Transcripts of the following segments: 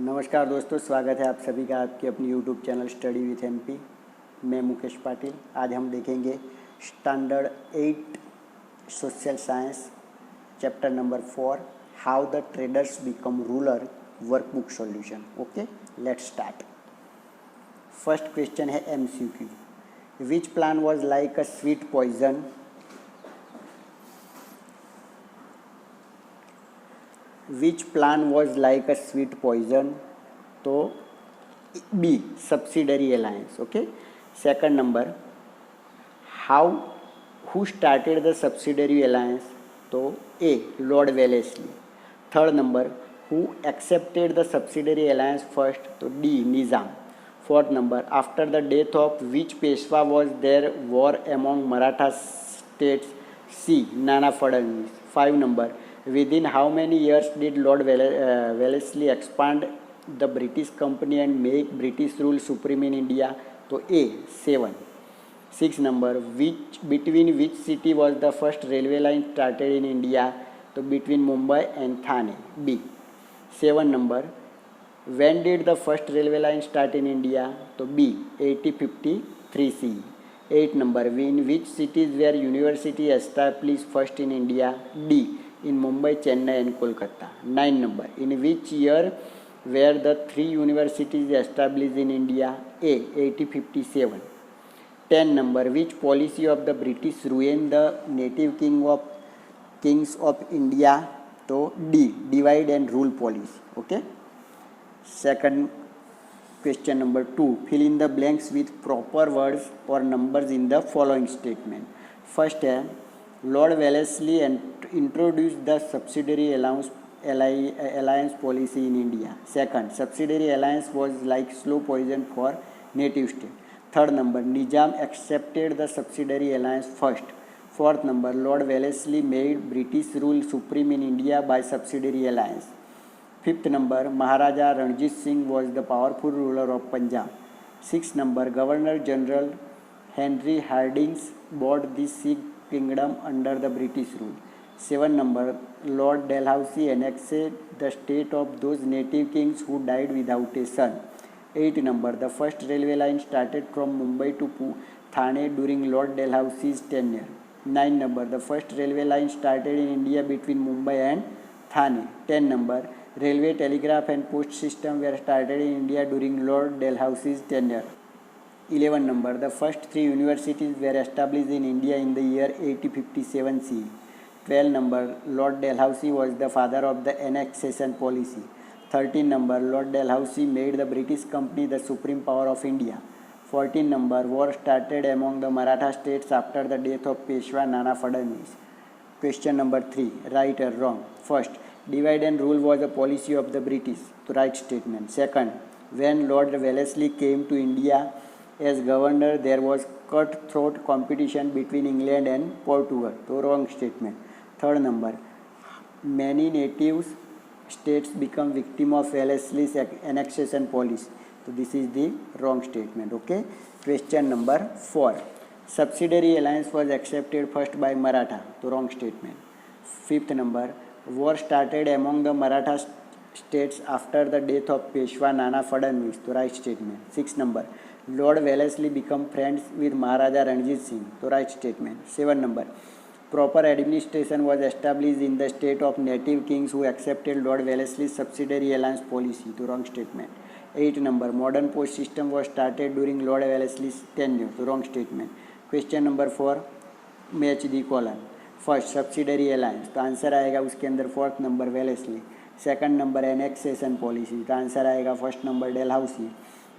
नमस्कार दोस्तों, स्वागत है आप सभी का आपके अपनी YouTube channel study with MP. मैं मुकेश पाटिल। आज हम देखेंगे standard 8 social science chapter number 4 how the traders become ruler workbook solution. Okay, let's start. First question है MCQ. Which plan was like a sweet poison? Which plan was like a sweet poison? तो B subsidiary alliance. Okay. Second number, how who started the subsidiary alliance? तो A Lord Wellesley. Third number, who accepted the subsidiary alliance first? तो D Nizam. Fourth number, after the death of which Peshwa was there war among Maratha states? C Nana Phadnavis. 5 number, within how many years did Lord Wellesley expand the British company and make British rule supreme in India? तो A 7. 6 number, between which city was the first railway line started in India? तो between Mumbai and Thane, B. 7 number, when did the first railway line start in India? तो B 1853 CE. 8 number, in which cities were university established first in India? D in Mumbai, Chennai and Kolkata. 9 number, in which year were the 3 universities established in India? A 1857. 10 number, which policy of the British ruined the native kings of India? तो D divide and rule policy. Okay. Second question number 2, fill in the blanks with proper words or numbers in the following statement. First है, Lord Wellesley introduced the subsidiary alliance policy in India. Second, subsidiary alliance was like slow poison for native state. Third number, Nizam accepted the subsidiary alliance first. Fourth number, Lord Wellesley made British rule supreme in India by subsidiary alliance. Fifth number, Maharaja Ranjit Singh was the powerful ruler of Punjab. Sixth number, Governor General Henry Hardinge brought the Sikh kingdom under the British rule. 7 number, Lord Dalhousie annexed the state of those native kings who died without a son. 8 number, the first railway line started from Mumbai to Thane during Lord Dalhousie's tenure. 9 number, the first railway line started in India between Mumbai and Thane. 10 number, railway, telegraph and post system were started in India during Lord Dalhousie's tenure. 11 number, the first 3 universities were established in India in the year 1857 CE. 12 number, Lord Dalhousie was the father of the annexation policy. 13 number, Lord Dalhousie made the British company the supreme power of India. 14 number, war started among the Maratha states after the death of Peshwa Nana Fadnavis. Question number 3, right or wrong? First, divide and rule was a policy of the British. The right statement. Second, when Lord Wellesley came to India as governor, there was cutthroat competition between England and Portugal. So wrong statement. Third number, many native states become victim of Wellesley's annexation policy. So this is the wrong statement. Okay. Question number 4, subsidiary alliance was accepted first by Maratha. So wrong statement. Fifth number, war started among the Maratha states after the death of Peshwa Nana Fadnavis. So right statement. Sixth number, Lord Wellesley become friends with Maharaja Ranjit Singh. So right statement. 7 number, proper administration was established in the state of native kings who accepted Lord Wellesley's subsidiary alliance policy. So wrong statement. 8 number, modern post system was started during Lord Wellesley's tenure. So wrong statement. Question number 4, match the column. First subsidiary alliance, तो answer आएगा उसके अंदर fourth number Wellesley. Second number annexation policy, तो answer आएगा first number Dalhousie.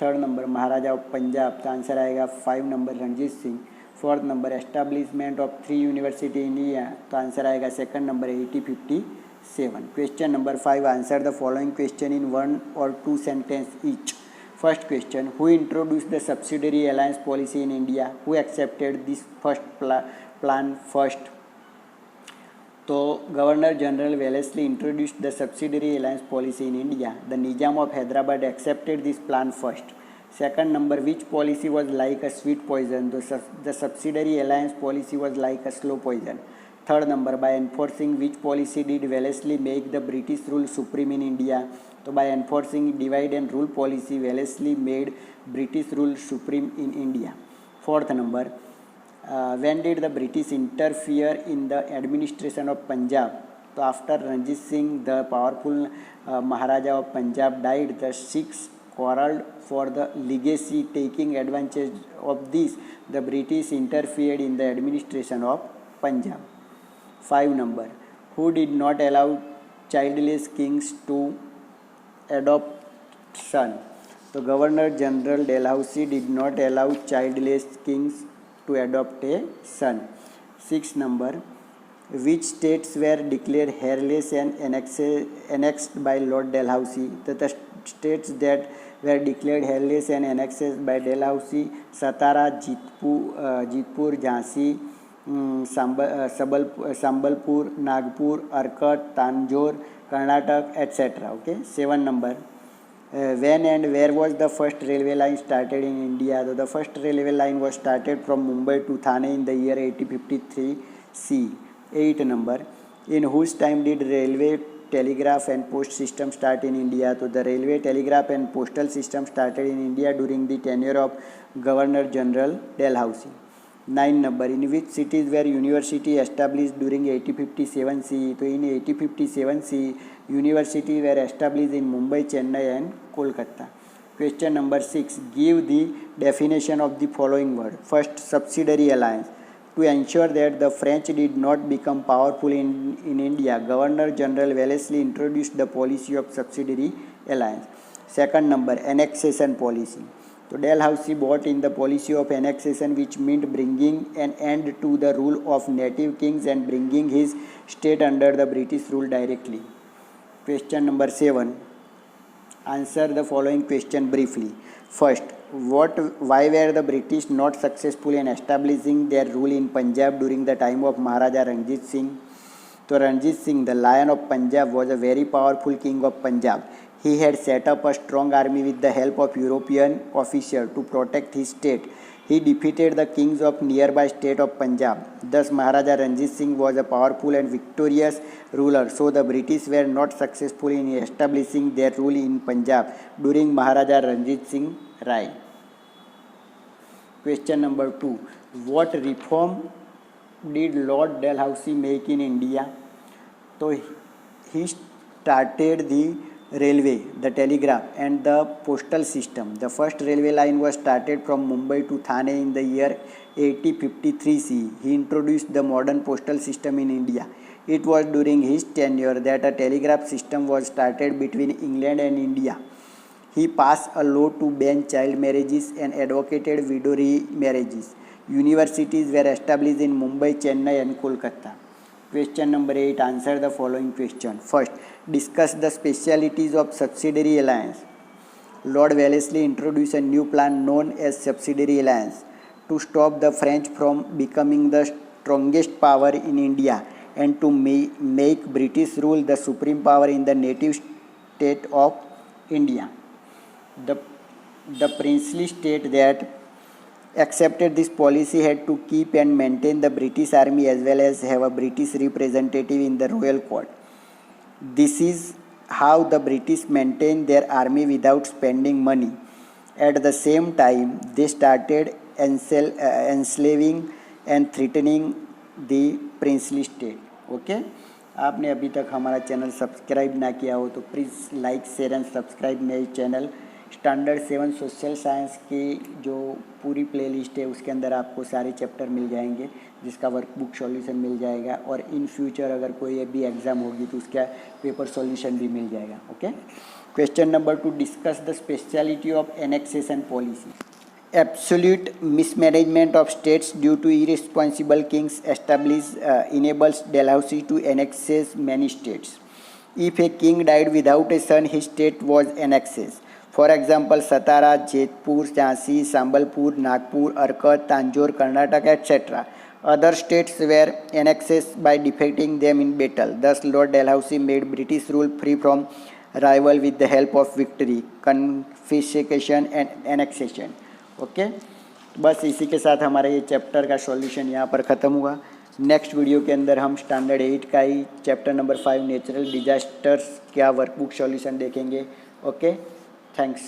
Third number Maharaja of Punjab, तो answer आएगा 5 number Ranjit Singh. Fourth number establishment of 3 university in India, तो answer आएगा second number 1857. Question number 5, answer the following question in 1 or 2 sentence each. First question, who introduced the subsidiary alliance policy in India? Who accepted this first plan first? तो governor general Wellesley introduced the subsidiary alliance policy in India. The Nizam of Hyderabad accepted this plan first. Second number, which policy was like a sweet poison? The subsidiary alliance policy was like a slow poison. Third number, by enforcing which policy did Wellesley make the British rule supreme in India? तो by enforcing divide and rule policy Wellesley made British rule supreme in India. Fourth number, when did the British interfere in the administration of Punjab? So after Ranjit Singh, the powerful Maharaja of Punjab, died, the Sikhs quarreled for the legacy. Taking advantage of this, the British interfered in the administration of Punjab. 5 number, who did not allow childless kings to adopt son? So Governor General Dalhousie did not allow childless kings to adopt a son. 6 number, which states were declared heirless and annexed by Lord Dalhousie? The states that were declared heirless and annexed by Dalhousie: Satara, Jitpur, Jhansi, Sambalpur, Nagpur, Arcot, Tanjore, Karnataka, etc. Okay. 7 number, when and where was the first railway line started in India? So the first railway line was started from Mumbai to Thane in the year 1853 C. 8 number, in whose time did railway, telegraph and post system start in India? So the railway, telegraph and postal system started in India during the tenure of Governor General Dalhousie. 9 number, in which cities were university established during 1857 C? So in 1857 C, universities were established in Mumbai, Chennai and Kolkata. Question number 6, give the definition of the following word. First, subsidiary alliance. To ensure that the French did not become powerful in India, Governor General Wellesley introduced the policy of subsidiary alliance. Second number, annexation policy. So Dalhousie brought in the policy of annexation, which meant bringing an end to the rule of native kings and bringing his state under the British rule directly. Question number 7. Answer the following question briefly. First, why were the British not successful in establishing their rule in Punjab during the time of Maharaja Ranjit Singh? So Ranjit Singh, the Lion of Punjab, was a very powerful king of Punjab. He had set up a strong army with the help of European officers to protect his state. He defeated the kings of nearby state of Punjab. Thus Maharaja Ranjit Singh was a powerful and victorious ruler. So the British were not successful in establishing their rule in Punjab during Maharaja Ranjit Singh Rai. Question number 2. What reform did Lord Dalhousie make in India? So he started the railway, the telegraph and the postal system. The first railway line was started from Mumbai to Thane in the year 1853 C. He introduced the modern postal system in India. It was during his tenure that a telegraph system was started between England and India. He passed a law to ban child marriages and advocated widow remarriages. Universities were established in Mumbai, Chennai and Kolkata. Question number 8. Answer the following question. First, discuss the specialities of subsidiary alliance. Lord Wellesley introduced a new plan known as subsidiary alliance to stop the French from becoming the strongest power in India and to make British rule the supreme power in the native state of India. The princely state that accepted this policy had to keep and maintain the British army as well as have a British representative in the royal court. This is how the British maintained their army without spending money. At the same time, they started enslaving and threatening the princely state. Okay? आपने अभी तक हमारा channel subscribe ना किया हो तो please like share and subscribe मेरे channel. Standard 7 social science की जो पूरी प्लेलिस्ट है उसके अंदर आपको सारे चैप्टर मिल जाएंगे, जिसका वर्कबुक सॉल्यूशन मिल जाएगा और इन फ्यूचर अगर कोई भी एग्ज़ाम होगी तो उसका पेपर सॉल्यूशन भी मिल जाएगा. Okay. Question number 2. Discuss the speciality of annexation policy. Absolute mismanagement of states due to irresponsible kings enables Dalhousie to annex many states. If a king died without a son, his state was annexed. For example, Satara, Jodhpur, Jhansi, Sambalpur, Nagpur, Arcot, Tanjore, Karnataka, etc. Other states were annexed by defeating them in battle. Thus, Lord Dalhousie made British rule free from rival with the help of victory, confiscation and annexation. Okay. बस इसी के साथ हमारा ये chapter का solution यहाँ पर ख़त्म हुआ. नेक्स्ट वीडियो के अंदर हम स्टैंडर्ड 8 का ही चैप्टर नंबर 5 नेचुरल डिजास्टर्स क्या वर्कबुक सॉल्यूशन देखेंगे। Okay, thanks.